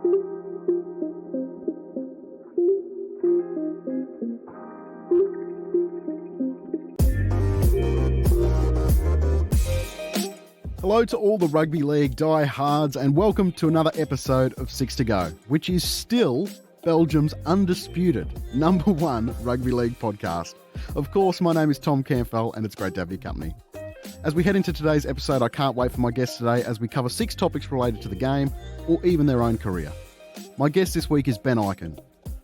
Hello to all the rugby league diehards and welcome to another episode of Six to Go, which is still Belgium's undisputed #1 rugby league podcast. Of course, my name is Tom Campbell and it's great to have your company. As we head into today's episode, I can't wait for my guest today as we cover 6 topics related to the game or even their own career. My guest this week is Ben Ikin,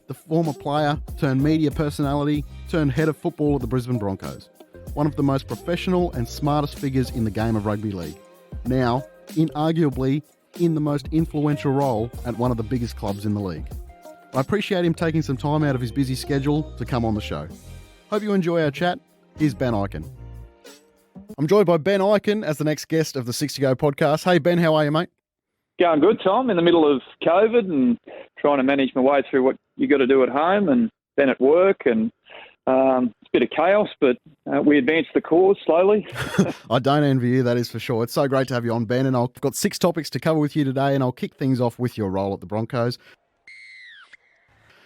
the former player turned media personality turned head of football at the Brisbane Broncos, one of the most professional and smartest figures in the game of rugby league. Now, inarguably in the most influential role at one of the biggest clubs in the league. I appreciate him taking some time out of his busy schedule to come on the show. Hope you enjoy our chat. Here's Ben Ikin. I'm joined by Ben Ikin as the next guest of the 6 to Go podcast. Hey Ben, how are you, mate? Going good, Tom. In the middle of COVID and trying to manage my way through what you got to do at home and then at work, and it's a bit of chaos, but we advance the cause slowly. I don't envy you, that is for sure. It's so great to have you on, Ben, and I've got 6 topics to cover with you today, and I'll kick things off with your role at the Broncos.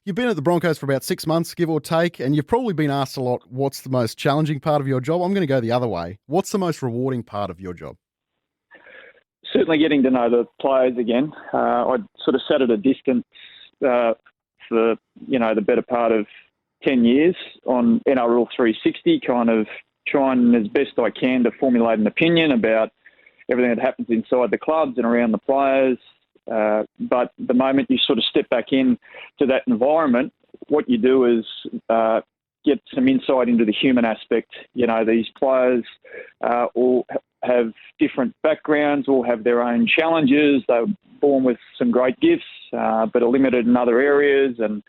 You've been at the Broncos for about 6 months, give or take, and you've probably been asked a lot, what's the most challenging part of your job? I'm going to go the other way. What's the most rewarding part of your job? Certainly getting to know the players again. I sort of sat at a distance for, the better part of 10 years on NRL 360, kind of trying as best I can to formulate an opinion about everything that happens inside the clubs and around the players. But the moment you sort of step back in to that environment, what you do is get some insight into the human aspect. You know, these players all have different backgrounds, all have their own challenges. They're born with some great gifts, but are limited in other areas. And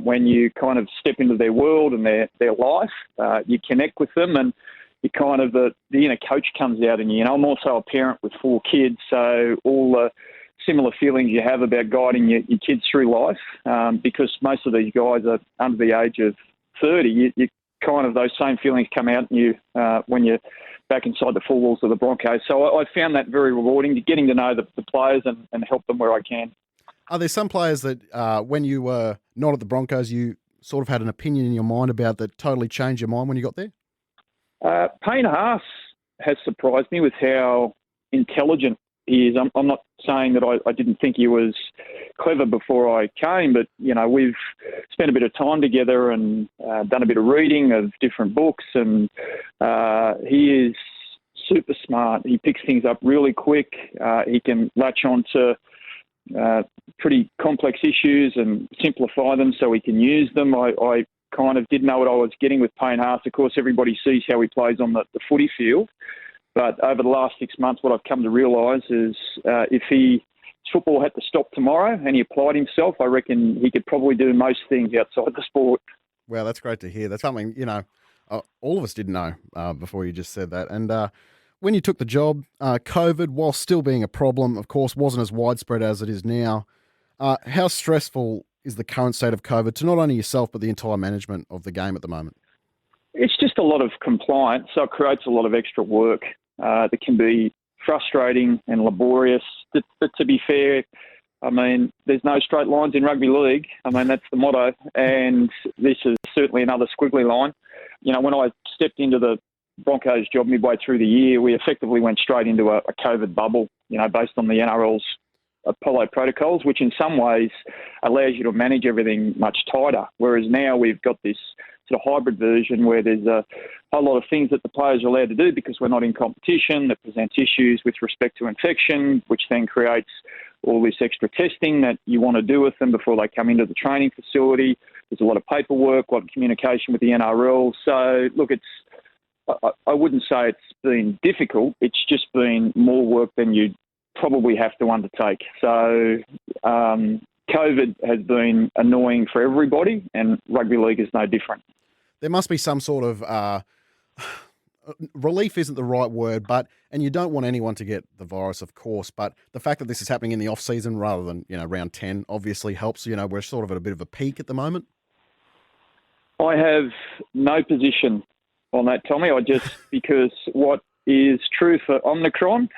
when you kind of step into their world and their life, you connect with them, and you kind of the inner coach comes out in you. You know, I'm also a parent with 4 kids, so all the similar feelings you have about guiding your kids through life, because most of these guys are under the age of 30. You kind of, those same feelings come out in you when you're back inside the 4 walls of the Broncos. So I found that very rewarding, getting to know the players and help them where I can. Are there some players that when you were not at the Broncos, you sort of had an opinion in your mind about that totally changed your mind when you got there? Payne Haas has surprised me with how intelligent he is. I'm not saying that I didn't think he was clever before I came, but, you know, we've spent a bit of time together and done a bit of reading of different books, and he is super smart. He picks things up really quick. He can latch on to pretty complex issues and simplify them so he can use them. I kind of didn't know what I was getting with Payne Haas. Of course, everybody sees how he plays on the footy field. But over the last 6 months, what I've come to realise is if his football had to stop tomorrow and he applied himself, I reckon he could probably do most things outside the sport. Well, that's great to hear. That's something, you know, all of us didn't know before you just said that. And when you took the job, COVID, while still being a problem, of course, wasn't as widespread as it is now. How stressful is the current state of COVID to not only yourself, but the entire management of the game at the moment? It's just a lot of compliance, so it creates a lot of extra work that can be frustrating and laborious. But to be fair, I mean, there's no straight lines in rugby league. I mean, that's the motto, and this is certainly another squiggly line. You know, when I stepped into the Broncos job midway through the year, we effectively went straight into a COVID bubble, you know, based on the NRL's Apollo protocols, which in some ways allows you to manage everything much tighter. Whereas now we've got this sort of hybrid version where there's a whole lot of things that the players are allowed to do because we're not in competition that presents issues with respect to infection, which then creates all this extra testing that you want to do with them before they come into the training facility. There's a lot of paperwork, a lot of communication with the NRL. So, look, I wouldn't say it's been difficult. It's just been more work than you'd probably have to undertake. So COVID has been annoying for everybody, and rugby league is no different. There must be some sort of relief isn't the right word, and you don't want anyone to get the virus, of course, but the fact that this is happening in the off-season rather than, round 10 obviously helps. We're sort of at a bit of a peak at the moment. I have no position on that, Tommy. Because what is true for Omicron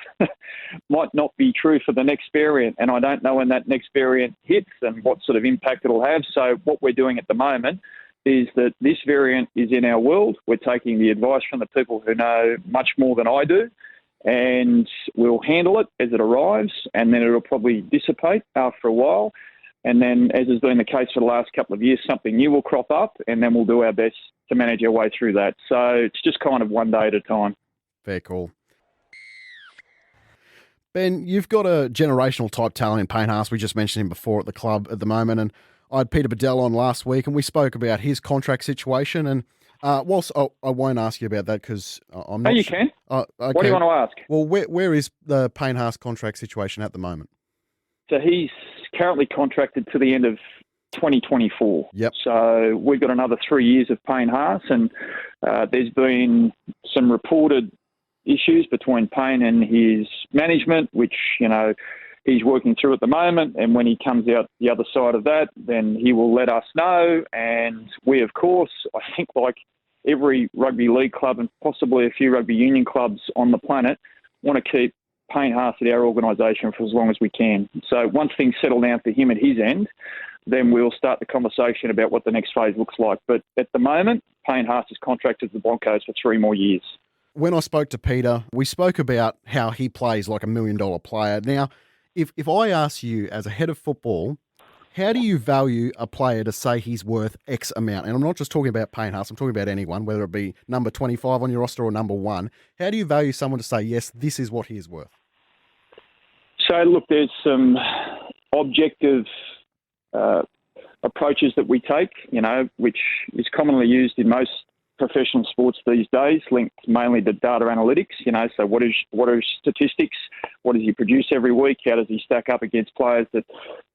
might not be true for the next variant. And I don't know when that next variant hits and what sort of impact it'll have. So what we're doing at the moment is that this variant is in our world. We're taking the advice from the people who know much more than I do, and we'll handle it as it arrives, and then it'll probably dissipate after a while. And then, as has been the case for the last couple of years, something new will crop up, and then we'll do our best to manage our way through that. So it's just kind of one day at a time. Fair call. Ben, you've got a generational type talent in Payne Haas. We just mentioned him before at the club at the moment, and I had Peter Bedell on last week, and we spoke about his contract situation. And whilst I won't ask you about that because I'm not. Oh, you can. Okay. What do you want to ask? Well, where is the Payne Haas contract situation at the moment? So he's currently contracted to the end of 2024. Yep. So we've got another 3 years of Payne Haas, and there's been some reported issues between Payne and his management, which, he's working through at the moment. And when he comes out the other side of that, then he will let us know. And we, of course, I think like every rugby league club and possibly a few rugby union clubs on the planet, want to keep Payne Haas at our organisation for as long as we can. So once things settle down for him at his end, then we'll start the conversation about what the next phase looks like. But at the moment, Payne Haas is contracted to the Broncos for 3 more years. When I spoke to Peter, we spoke about how he plays like $1 million player. Now, if I ask you as a head of football, how do you value a player to say he's worth X amount? And I'm not just talking about Payne Haas, I'm talking about anyone, whether it be number 25 on your roster or number 1. How do you value someone to say, yes, this is what he is worth? So, look, there's some objective approaches that we take, which is commonly used in most professional sports these days, linked mainly to data analytics. So what are statistics? What does he produce every week? How does he stack up against players that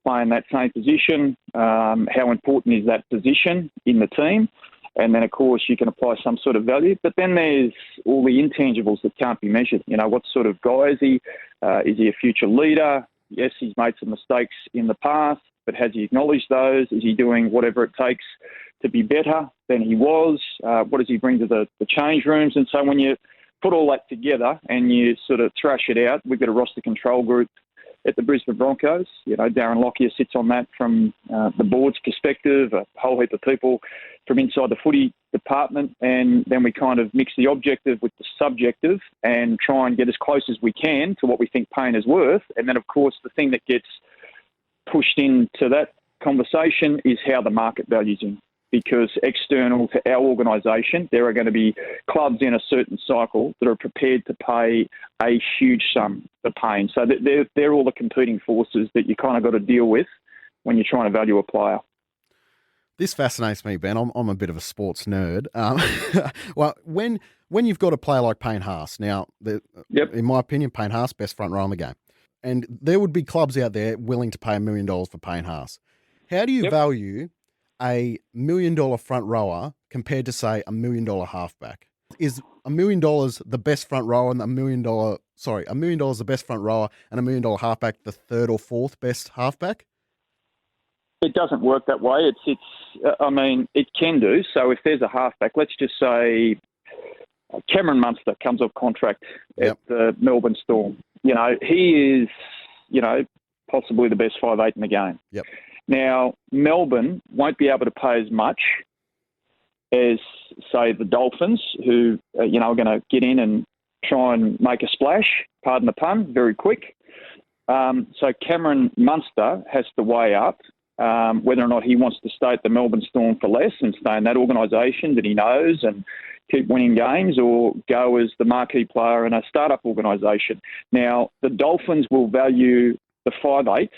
play in that same position? How important is that position in the team? And then, of course, you can apply some sort of value. But then there's all the intangibles that can't be measured. What sort of guy is he? Is he a future leader? Yes, he's made some mistakes in the past, but has he acknowledged those? Is he doing whatever it takes to be better than he was? What does he bring to the change rooms? And so when you put all that together and you sort of thrash it out, we've got a roster control group at the Brisbane Broncos. Darren Lockyer sits on that from the board's perspective, a whole heap of people from inside the footy department, and then we kind of mix the objective with the subjective and try and get as close as we can to what we think Payne is worth. And then, of course, the thing that gets pushed into that conversation is how the market values him. Because external to our organisation, there are going to be clubs in a certain cycle that are prepared to pay a huge sum for Payne. So they're all the competing forces that you kind of got to deal with when you're trying to value a player. This fascinates me, Ben. I'm a bit of a sports nerd. Well, when you've got a player like Payne Haas, now, in my opinion, Payne Haas, best front row in the game. And there would be clubs out there willing to pay $1 million for Payne Haas. How do you value a $1 million front rower compared to, say, $1 million halfback? Is $1 million the best front rower and $1 million the best front rower and $1 million halfback the third or fourth best halfback? It doesn't work that way. It can do. So if there's a halfback, let's just say Cameron Munster comes off contract at the Melbourne Storm. He is, possibly the best 5'8" in the game. Yep. Now, Melbourne won't be able to pay as much as, say, the Dolphins, who are going to get in and try and make a splash, pardon the pun, very quick. So Cameron Munster has to weigh up whether or not he wants to stay at the Melbourne Storm for less and stay in that organisation that he knows and keep winning games, or go as the marquee player in a startup organisation. Now, the Dolphins will value the 5'8"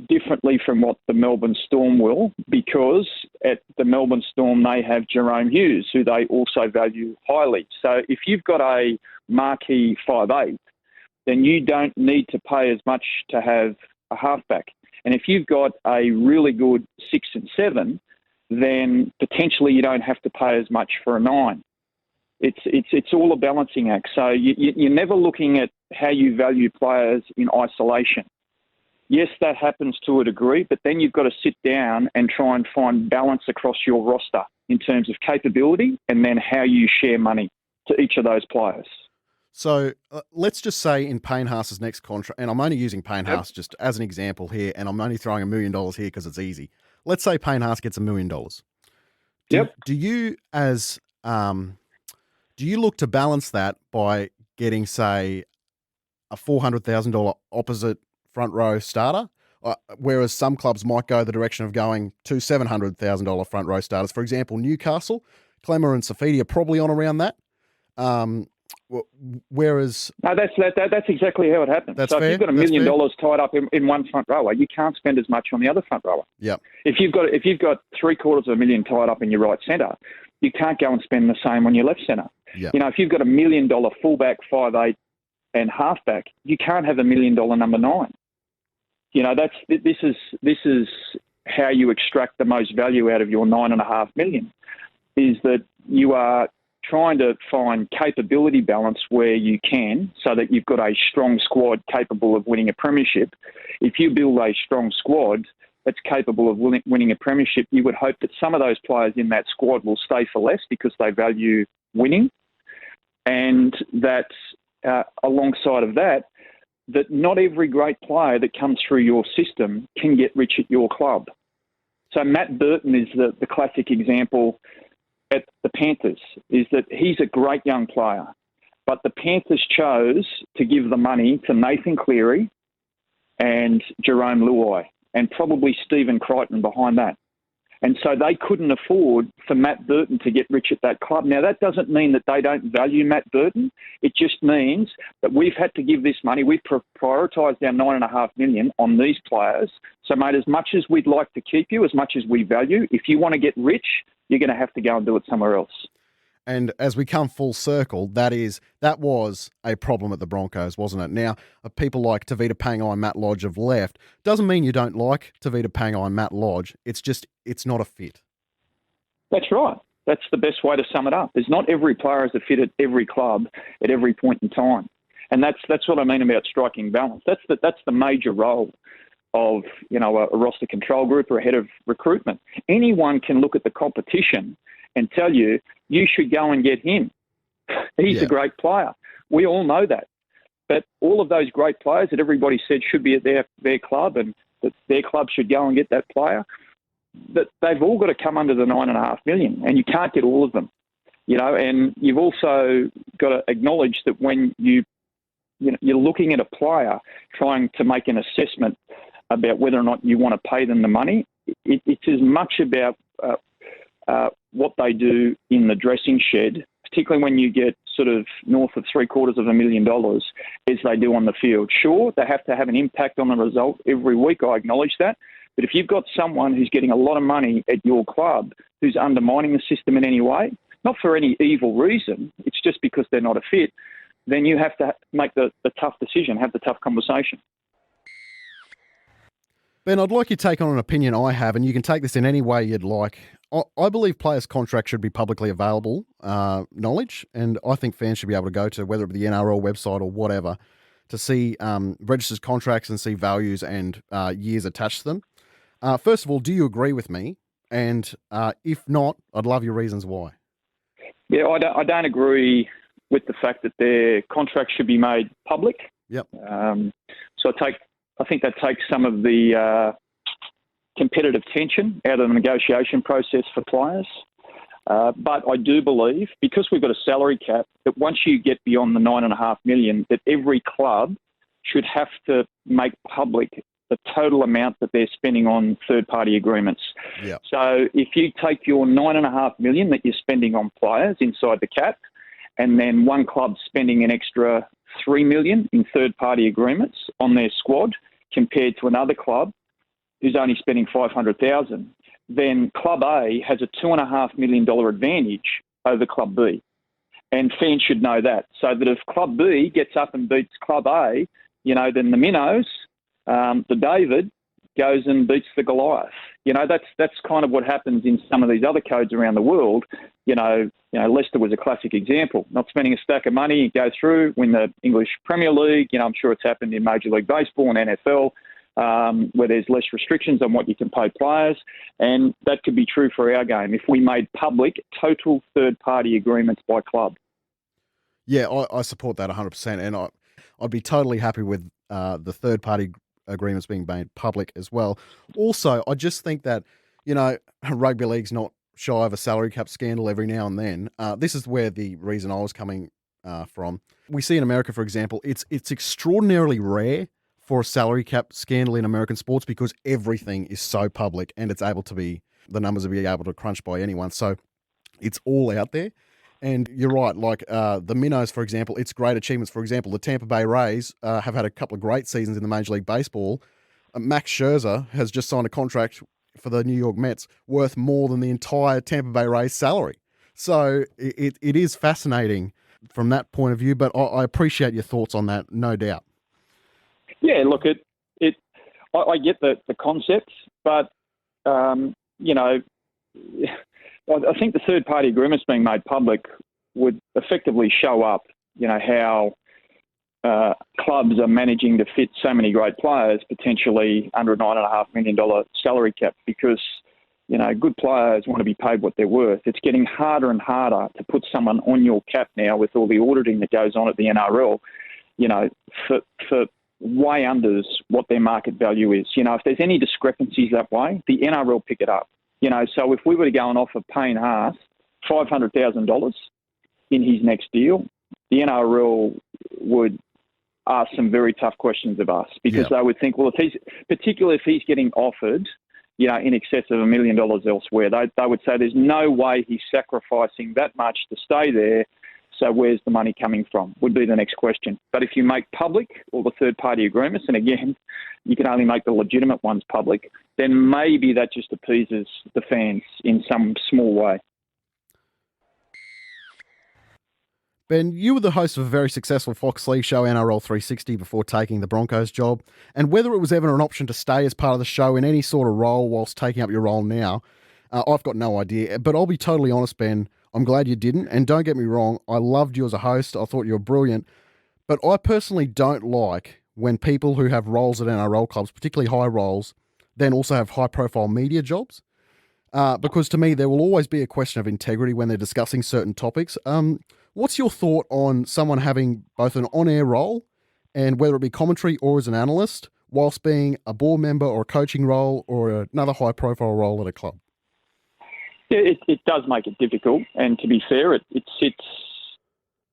differently from what the Melbourne Storm will, because at the Melbourne Storm they have Jerome Hughes, who they also value highly. So if you've got a marquee 5'8", then you don't need to pay as much to have a halfback. And if you've got a really good 6 and 7, then potentially you don't have to pay as much for a 9. It's all a balancing act. So you're never looking at how you value players in isolation. Yes, that happens to a degree, but then you've got to sit down and try and find balance across your roster in terms of capability and then how you share money. to each of those players. So let's just say in Payne Haas's next contract, and I'm only using Payne Haas just as an example here, and I'm only throwing $1 million here because it's easy. Let's say Payne Haas gets $1 million. Do you look to balance that by getting, say, a $400,000 opposite front row starter? Whereas some clubs might go the direction of going to $700,000 front row starters. For example, Newcastle, Clemmer and Safidi are probably on around that. Whereas that's exactly how it happens. That's so fair. If you've got $1 million tied up in one front rower, you can't spend as much on the other front rower. Yeah. If you've got $750,000 tied up in your right centre, you can't go and spend the same on your left centre. Yeah. You know, if you've got $1 million fullback, 5'8", and halfback, you can't have $1 million number 9. You know, this is how you extract the most value out of your $9.5 million. Is that you are trying to find capability balance where you can, so that you've got a strong squad capable of winning a premiership. If you build a strong squad that's capable of winning a premiership, you would hope that some of those players in that squad will stay for less because they value winning, and that alongside of that not every great player that comes through your system can get rich at your club. So Matt Burton is the classic example at the Panthers, is that he's a great young player, but the Panthers chose to give the money to Nathan Cleary and Jerome Luai, and probably Stephen Crichton behind that. And so they couldn't afford for Matt Burton to get rich at that club. Now, that doesn't mean that they don't value Matt Burton. It just means that we've had to give this money. We've prioritised our $9.5 million on these players. So, mate, as much as we'd like to keep you, as much as we value, if you want to get rich, you're going to have to go and do it somewhere else. And as we come full circle, that was a problem at the Broncos, wasn't it? Now, people like Tavita Pangai and Matt Lodge have left. Doesn't mean you don't like Tavita Pangai and Matt Lodge. It's just, it's not a fit. That's right. That's the best way to sum it up. Is not every player is a fit at every club at every point in time. And that's what I mean about striking balance. That's the major role of, you know, a roster control group or a head of recruitment. Anyone can look at the competition and tell you, you should go and get him. He's a great player. We all know that. But all of those great players that everybody said should be at their club and that their club should go and get that player, that they've all got to come under the $9.5 million, and you can't get all of them. You know, and you've also got to acknowledge that when you're looking at a player trying to make an assessment about whether or not you want to pay them the money, it's as much about what they do in the dressing shed, particularly when you get sort of north of $750,000, as they do on the field. Sure, they have to have an impact on the result every week. I acknowledge that. But if you've got someone who's getting a lot of money at your club who's undermining the system in any way, not for any evil reason, it's just because they're not a fit, then you have to make the tough decision, have the tough conversation. Ben, I'd like your take on an opinion I have, and you can take this in any way you'd like. I believe players' contracts should be publicly available knowledge, and I think fans should be able to go to, whether it be the NRL website or whatever, to see registered contracts and see values and years attached to them. First of all, do you agree with me? And if not, I'd love your reasons why. Yeah, I don't agree with the fact that their contracts should be made public. Yep. So I think that takes some of the competitive tension out of the negotiation process for players. But I do believe, because we've got a salary cap, that once you get beyond the $9.5 million, that every club should have to make public the total amount that they're spending on third-party agreements. Yep. So if you take your $9.5 million that you're spending on players inside the cap, and then one club spending an extra $3 million in third-party agreements on their squad, compared to another club who's only spending $500,000, then Club A has a $2.5 million advantage over Club B. And fans should know that. So that if Club B gets up and beats Club A, then the Minnows, the David, goes and beats the Goliath. That's kind of what happens in some of these other codes around the world. Leicester was a classic example. Not spending a stack of money, go through, win the English Premier League. I'm sure it's happened in Major League Baseball and NFL, where there's less restrictions on what you can pay players. And that could be true for our game if we made public total third-party agreements by club. Yeah, I support that 100%, and I'd be totally happy with the third-party agreements being made public as well. Also, I just think that, rugby league's not shy of a salary cap scandal every now and then. This is where the reason I was coming from. We see in America, for example, it's extraordinarily rare for a salary cap scandal in American sports because everything is so public and the numbers are being able to crunch by anyone. So it's all out there. And you're right, like the Minnows, for example, it's great achievements. For example, the Tampa Bay Rays have had a couple of great seasons in the Major League Baseball. Max Scherzer has just signed a contract for the New York Mets worth more than the entire Tampa Bay Rays salary. So it is fascinating from that point of view, but I appreciate your thoughts on that, no doubt. Yeah, look, I get the concept, but, I think the third-party agreements being made public would effectively show up, how clubs are managing to fit so many great players, potentially under a $9.5 million salary cap, because, good players want to be paid what they're worth. It's getting harder and harder to put someone on your cap now with all the auditing that goes on at the NRL, for way unders what their market value is. If there's any discrepancies that way, the NRL pick it up. So if we were to go and offer Payne Haas $500,000 in his next deal, the NRL would ask some very tough questions of us because they would think, well, particularly if he's getting offered, in excess of $1 million elsewhere, they would say there's no way he's sacrificing that much to stay there. So where's the money coming from would be the next question. But if you make public all the third-party agreements, and again, you can only make the legitimate ones public, then maybe that just appeases the fans in some small way. Ben, you were the host of a very successful Fox League show, NRL 360, before taking the Broncos job. And whether it was ever an option to stay as part of the show in any sort of role whilst taking up your role now, I've got no idea. But I'll be totally honest, Ben, I'm glad you didn't. And don't get me wrong, I loved you as a host. I thought you were brilliant. But I personally don't like when people who have roles at NRL clubs, particularly high roles, then also have high-profile media jobs. Because to me, there will always be a question of integrity when they're discussing certain topics. What's your thought on someone having both an on-air role and whether it be commentary or as an analyst, whilst being a board member or a coaching role or another high-profile role at a club? Yeah, it does make it difficult. And to be fair, it sits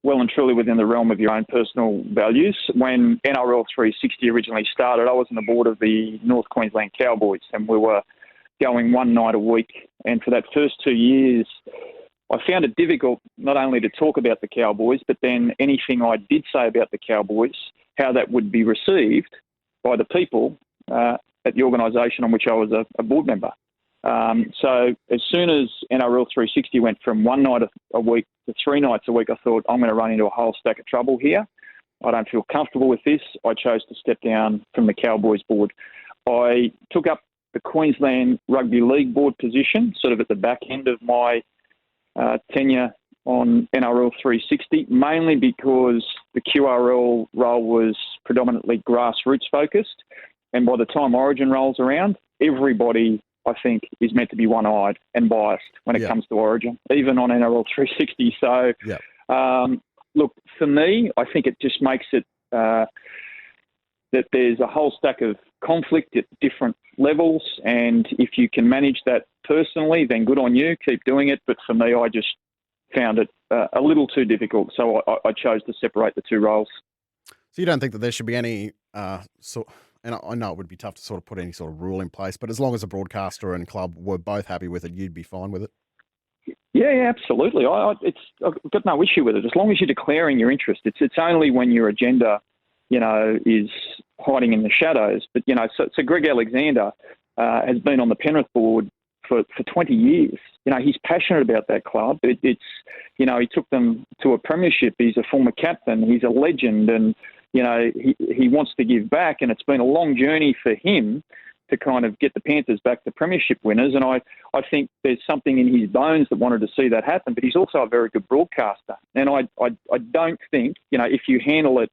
well and truly within the realm of your own personal values. When NRL 360 originally started, I was on the board of the North Queensland Cowboys, and we were going one night a week. And for that first 2 years, I found it difficult not only to talk about the Cowboys, but then anything I did say about the Cowboys, how that would be received by the people at the organisation on which I was a board member. So as soon as NRL 360 went from one night a week to 3 nights a week, I thought, I'm going to run into a whole stack of trouble here. I don't feel comfortable with this. I chose to step down from the Cowboys board. I took up the Queensland Rugby League board position, sort of at the back end of my tenure on NRL 360, mainly because the QRL role was predominantly grassroots focused. And by the time Origin rolls around, everybody, I think, is meant to be one-eyed and biased when it comes to Origin, even on NRL 360. So, look, for me, I think it just makes it that there's a whole stack of conflict at different levels, and if you can manage that personally, then good on you, keep doing it. But for me, I just found it a little too difficult, so I chose to separate the two roles. So you don't think that there should be any and I know it would be tough to sort of put any sort of rule in place, but as long as a broadcaster and club were both happy with it, you'd be fine with it? Yeah, absolutely. I've got no issue with it, as long as you're declaring your interest. It's only when your agenda, is hiding in the shadows. But, so Greg Alexander has been on the Penrith board for 20 years. He's passionate about that club. He took them to a premiership. He's a former captain. He's a legend, and he wants to give back. And it's been a long journey for him to kind of get the Panthers back to premiership winners. And I think there's something in his bones that wanted to see that happen. But he's also a very good broadcaster. And I don't think, if you handle it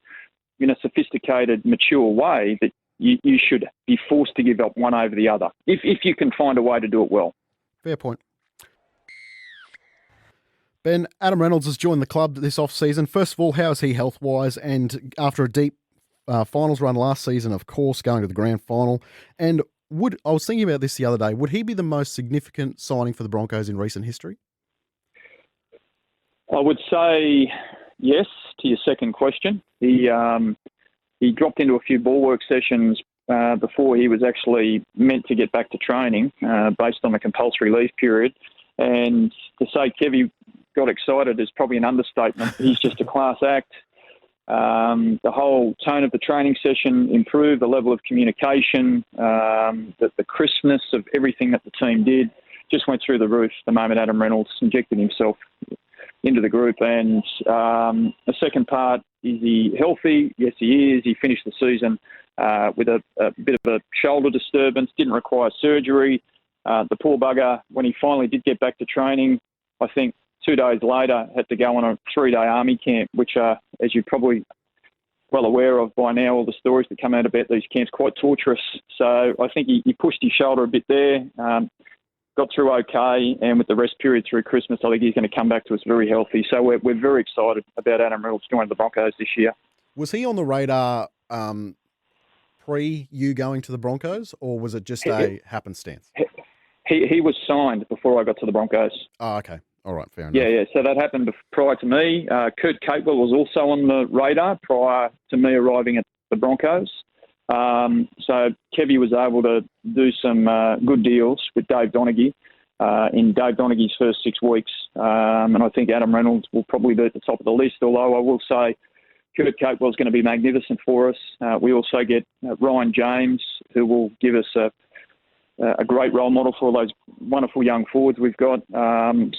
in a sophisticated, mature way, that you should be forced to give up one over the other, if you can find a way to do it well. Fair point. Ben, Adam Reynolds has joined the club this off-season. First of all, how is he health-wise? And after a deep finals run last season, of course, going to the grand final. And I was thinking about this the other day, would he be the most significant signing for the Broncos in recent history? I would say yes to your second question. He dropped into a few ball work sessions before he was actually meant to get back to training based on the compulsory leave period. And to say Kevy got excited is probably an understatement. He's just a class act. The whole tone of the training session improved, the level of communication, the crispness of everything that the team did just went through the roof the moment Adam Reynolds injected himself into the group. And the second part, is he healthy? Yes, he is. He finished the season with a bit of a shoulder disturbance, didn't require surgery. The poor bugger, when he finally did get back to training, I think 2 days later had to go on a 3-day army camp, which are, as you're probably well aware of by now, all the stories that come out about these camps, quite torturous. So I think he pushed his shoulder a bit there, got through okay, and with the rest period through Christmas, I think he's going to come back to us very healthy. So we're very excited about Adam Reynolds joining the Broncos this year. Was he on the radar pre you going to the Broncos, or was it just a happenstance? He was signed before I got to the Broncos. Oh, okay. All right, fair enough. Yeah. So that happened prior to me. Kurt Capewell was also on the radar prior to me arriving at the Broncos. So Kevy was able to do some good deals with Dave Donaghy in Dave Donaghy's first 6 weeks. And I think Adam Reynolds will probably be at the top of the list, although I will say Kurt Capewell's going to be magnificent for us. We also get Ryan James, who will give us a great role model for all those wonderful young forwards we've got.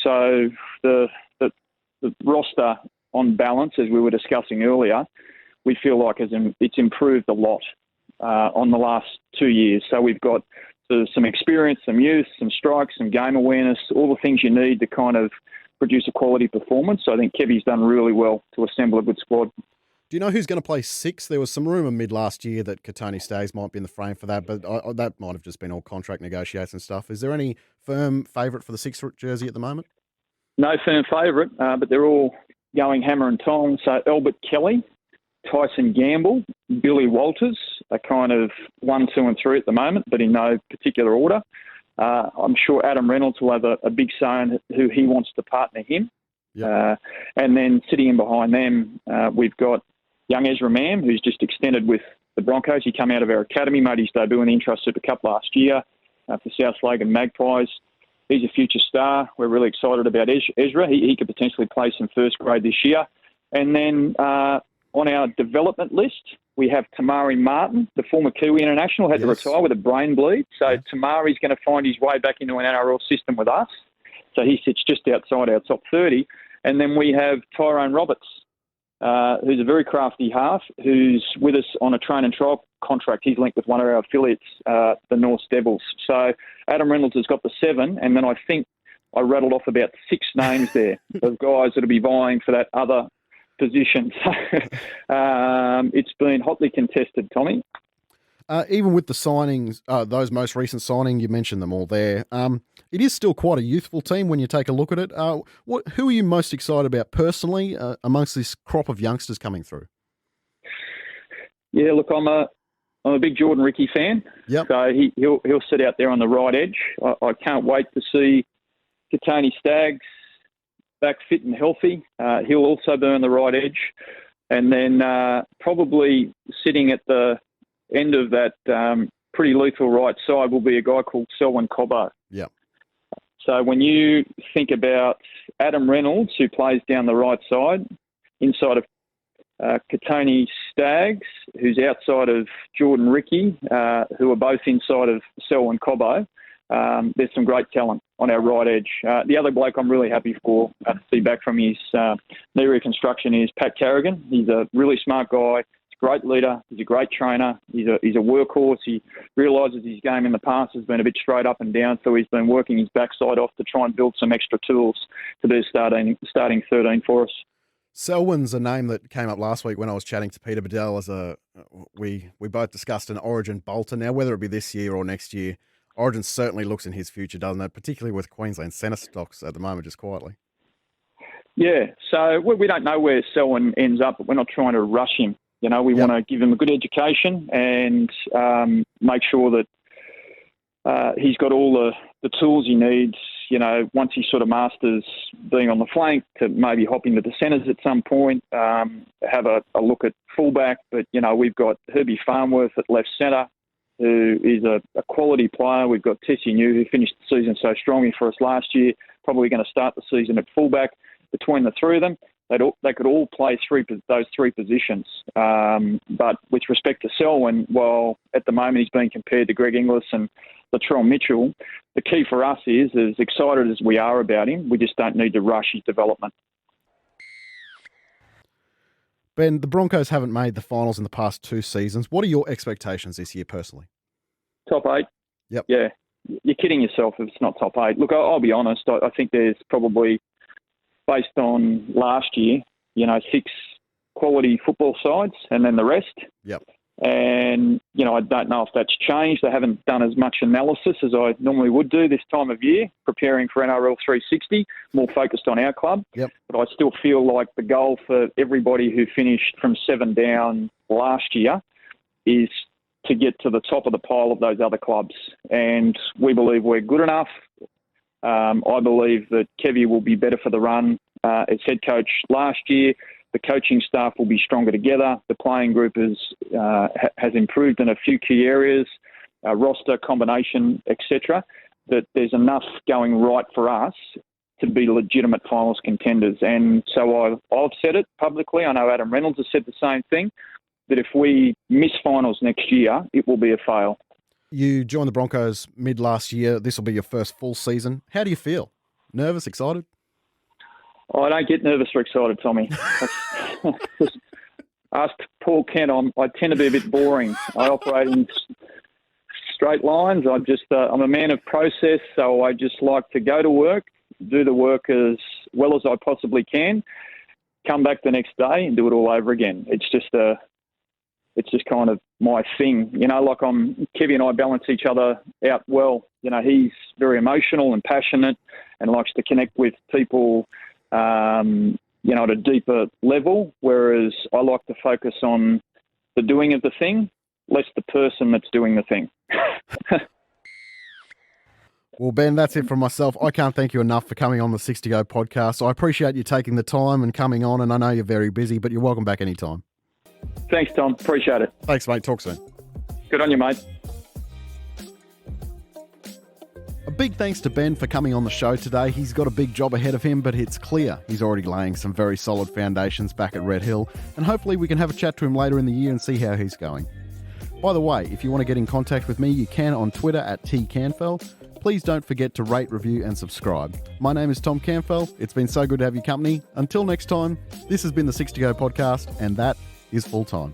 So the roster on balance, as we were discussing earlier, we feel like it's improved a lot on the last 2 years. So we've got some experience, some youth, some strikes, some game awareness, all the things you need to kind of produce a quality performance. So I think Kevy's done really well to assemble a good squad. Do you know who's going to play 6? There was some rumour mid last year that Katoni Staggs might be in the frame for that, but that might have just been all contract negotiation stuff. Is there any firm favourite for the 6 jersey at the moment? No firm favourite, but they're all going hammer and tong. So Albert Kelly, Tyson Gamble, Billy Walters are kind of 1, 2 and 3 at the moment, but in no particular order. I'm sure Adam Reynolds will have a big say in who he wants to partner him. Yep. And then sitting in behind them, we've got young Ezra Mam, who's just extended with the Broncos. He came out of our academy, made his debut in the Intrust Super Cup last year for South Slagan Magpies. He's a future star. We're really excited about Ezra. He could potentially play some first grade this year. And then on our development list, we have Tamari Martin, the former Kiwi international, had to retire with a brain bleed. So Tamari's going to find his way back into an NRL system with us. So he sits just outside our top 30. And then we have Tyrone Roberts, who's a very crafty half, who's with us on a train and trial contract. He's linked with one of our affiliates, the North Devils. So Adam Reynolds has got the 7, and then I think I rattled off about 6 names there of guys that will be vying for that other position. So it's been hotly contested, Tommy. Even with the signings, those most recent signings, you mentioned them all there. It is still quite a youthful team when you take a look at it. Who are you most excited about personally amongst this crop of youngsters coming through? Yeah, look, I'm a big Jordan Ricky fan. Yep. So he'll sit out there on the right edge. I can't wait to see Katoni Staggs back fit and healthy. He'll also be on the right edge. And then probably sitting at the end of that pretty lethal right side will be a guy called Selwyn Cobbo. Yeah. So when you think about Adam Reynolds, who plays down the right side, inside of Katoni Staggs, who's outside of Jordan Ricky, who are both inside of Selwyn Cobbo, there's some great talent on our right edge. The other bloke I'm really happy for to see back from his knee reconstruction is Pat Carrigan. He's a really smart guy. Great leader. He's a great trainer. He's a workhorse. He realises his game in the past has been a bit straight up and down, so he's been working his backside off to try and build some extra tools to be starting 13 for us. Selwyn's a name that came up last week when I was chatting to Peter Bedell we both discussed an Origin bolter. Now, whether it be this year or next year, Origin certainly looks in his future, doesn't it? Particularly with Queensland centre stocks at the moment, just quietly. Yeah, so we don't know where Selwyn ends up, but we're not trying to rush him. We want to give him a good education and make sure that he's got all the tools he needs, once he sort of masters being on the flank, to maybe hop into the centres at some point, have a look at fullback. But, we've got Herbie Farnworth at left centre, who is a quality player. We've got Tessie New, who finished the season so strongly for us last year, probably going to start the season at fullback. Between the three of them, they could all play those three positions. But with respect to Selwyn, while at the moment he's being compared to Greg Inglis and Latrell Mitchell, the key for us is, as excited as we are about him, we just don't need to rush his development. Ben, the Broncos haven't made the finals in the past 2 seasons. What are your expectations this year personally? Top 8. Yep. Yeah. You're kidding yourself if it's not top 8. Look, I'll be honest. I think there's probably, based on last year, 6 quality football sides and then the rest. Yep. And, I don't know if that's changed. I haven't done as much analysis as I normally would do this time of year, preparing for NRL 360, more focused on our club. Yep. But I still feel like the goal for everybody who finished from 7 down last year is to get to the top of the pile of those other clubs. And we believe we're good enough. I believe that Kevy will be better for the run as head coach last year. The coaching staff will be stronger together. The playing group has improved in a few key areas, roster, combination, etc., that there's enough going right for us to be legitimate finals contenders. And so I've said it publicly. I know Adam Reynolds has said the same thing, that if we miss finals next year, it will be a fail. You joined the Broncos mid last year. This will be your first full season. How do you feel? Nervous, excited? I don't get nervous or excited, Tommy. Ask Paul Kent. I tend to be a bit boring. I operate in straight lines. I'm a man of process, so I just like to go to work, do the work as well as I possibly can, come back the next day and do it all over again. It's just kind of my thing. Kevy and I balance each other out well. He's very emotional and passionate and likes to connect with people, at a deeper level, whereas I like to focus on the doing of the thing, less the person that's doing the thing. Well, Ben, that's it from myself. I can't thank you enough for coming on the 6 to Go podcast. I appreciate you taking the time and coming on, and I know you're very busy, but you're welcome back anytime. Thanks, Tom. Appreciate it. Thanks, mate. Talk soon. Good on you, mate. A big thanks to Ben for coming on the show today. He's got a big job ahead of him, but it's clear he's already laying some very solid foundations back at Red Hill, and hopefully we can have a chat to him later in the year and see how he's going. By the way, if you want to get in contact with me, you can on Twitter at @TCanfell. Please don't forget to rate, review and subscribe. My name is Tom Canfell. It's been so good to have your company. Until next time, this has been the 6 to Go podcast, and that is full time.